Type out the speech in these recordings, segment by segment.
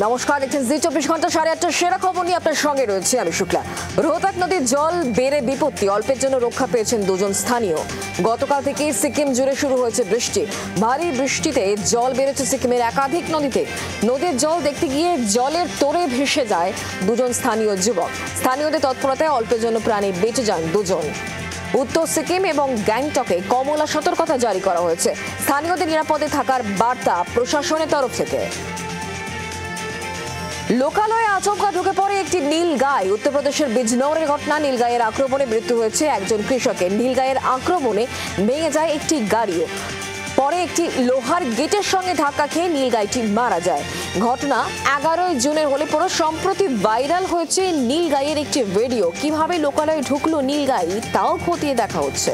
নমস্কার, দেখছেন জি 24 ঘন্টা 8:30 সেরা খবর নিয়ে আপনার সঙ্গে রয়েছে আমি শুক্লা। রোহতাক নদীর জল বেড়ে বিপত্তি, অল্পের জন্য রক্ষা পেয়েছেন দুজন স্থানীয়। গতকাল থেকে সিকিম জুড়ে শুরু হয়েছে বৃষ্টি। ভারী বৃষ্টিতে জল বেড়েছে সিকিমের একাধিক নদীতে। নদীর জল দেখতে গিয়ে জলের তোড়ে ভেসে যায় দুজন স্থানীয় যুবক। স্থানীয়দের তৎপরতায় অল্পের জন্য প্রাণে বেঁচে যান দুজন। উত্তর সিকিম এবং গ্যাংটকে কমলা সতর্কতা জারি করা হয়েছে। স্থানীয়দের নিরাপদে থাকার বার্তা প্রশাসনের তরফ থেকে। লোকালয়ে আচমকা ঢুকে পড়ে একটি নীলগাই। উত্তরপ্রদেশের বিজনৌরের ঘটনা। নীলগাইয়ের আক্রমণে মৃত্যু হয়েছে একজন কৃষকের। নীলগাইয়ের আক্রমণে ভেঙে যায় একটি গাড়িও। পরে একটি লোহার গেটের সঙ্গে ধাক্কা খেয়ে নীলগাইটি মারা যায়। ঘটনা 11 জুনের হলে পরে সম্প্রতি ভাইরাল হয়েছে নীলগাইয়ের একটি ভিডিও। কিভাবে লোকালয়ে ঢুকলো নীলগাই তাও খতিয়ে দেখা হচ্ছে।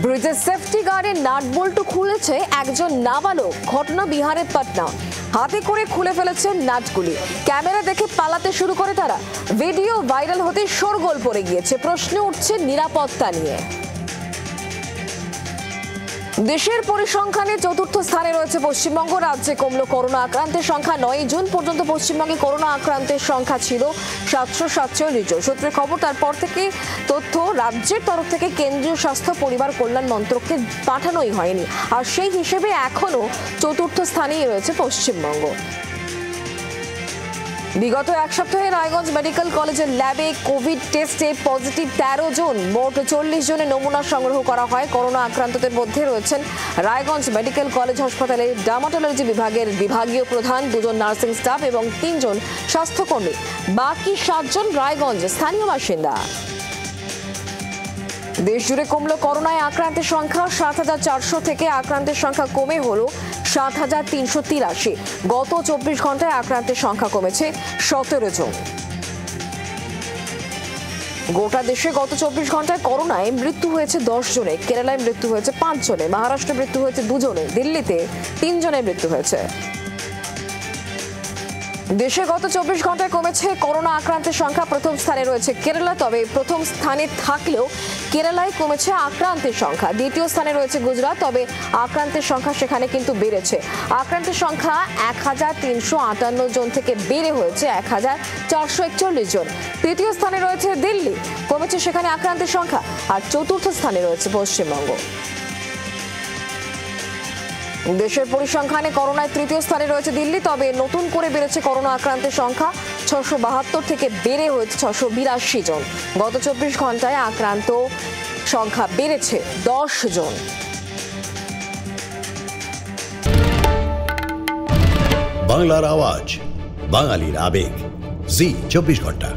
ব্রিজের সেফটি গার্ডের নাট বল্টু খুলেছে একজন নাবালক। ঘটনা বিহারের পাটনা। হাতে করে খুলে ফেলেছে নাটগুলি। ক্যামেরা দেখে পালাতে শুরু করে তারা। ভিডিও ভাইরাল হতে শোরগোল পড়ে গিয়েছে। প্রশ্ন উঠছে নিরাপত্তা নিয়ে। দেশের পরিসংখ্যানে চতুর্থ স্থানে রয়েছে পশ্চিমবঙ্গ। রাজ্যে কমল করোনা আক্রান্তের সংখ্যা। 9 জুন পর্যন্ত পশ্চিমবঙ্গে করোনা আক্রান্তের সংখ্যা ছিল 747 জন। সূত্রের খবর, তারপর থেকে তথ্য রাজ্যের তরফ থেকে কেন্দ্রীয় স্বাস্থ্য পরিবার কল্যাণ মন্ত্রককে পাঠানোই হয়নি। আর সেই হিসেবে এখনো চতুর্থ স্থানেই রয়েছে পশ্চিমবঙ্গ। বিগত এক সপ্তাহে রায়গঞ্জ মেডিকেল কলেজের ল্যাবে কোভিড টেস্টে পজিটিভ 13 জন। মোট 40 জনের নমুনা সংগ্রহ করা হয়। করোনা আক্রান্তদের মধ্যে রয়েছেন রায়গঞ্জ মেডিকেল কলেজ হাসপাতালের ডার্মাটোলজি বিভাগের বিভাগীয় প্রধান, 2 জন নার্সিং স্টাফ এবং 3 জন স্বাস্থ্যকর্মী। বাকি 7 জন রায়গঞ্জ স্থানীয় বাসিন্দা। দেশ জুড়ে কমল করোনায় আক্রান্তের সংখ্যা। 7,400 থেকে আক্রান্তের সংখ্যা কমে হলো 7,383। গত 24 ঘন্টায় আক্রান্তের সংখ্যা কমেছে 17 জন। গোটা দেশে গত 24 ঘন্টায় করোনায় মৃত্যু হয়েছে 10 জনে। কেরালায় মৃত্যু হয়েছে 5 জনে। মহারাষ্ট্রে মৃত্যু হয়েছে 2 জনে। দিল্লিতে 3 জনের মৃত্যু হয়েছে। দেশে গত 24 ঘন্টায় কমেছে করোনা আক্রান্তের সংখ্যা। প্রথম স্থানে রয়েছে কেরালা। তবে প্রথম স্থানে থাকলেও কেরালায় কমেছে আক্রান্তের সংখ্যা। দ্বিতীয় স্থানে রয়েছে গুজরাট। তবে আক্রান্তের সংখ্যা সেখানে কিন্তু বেড়েছে। আক্রান্তের সংখ্যা 1358 জন থেকে বেড়ে হয়েছে 1441 জন। তৃতীয় স্থানে রয়েছে দিল্লি, কমেছে সেখানে আক্রান্তের সংখ্যা। আর চতুর্থ স্থানে রয়েছে পশ্চিমবঙ্গ। দেশের পরিসংখ্যানে করোনায় তৃতীয় স্থানে রয়েছে দিল্লি। তবে নতুন করে বেড়েছে করোনা আক্রান্তের সংখ্যা। 672 থেকে বেড়ে হয়েছে 682 জন। গত 24 ঘন্টায় আক্রান্ত সংখ্যা বেড়েছে 10 জন। বাংলার আওয়াজ, বাঙালির আবেগ, জি 24 ঘন্টা।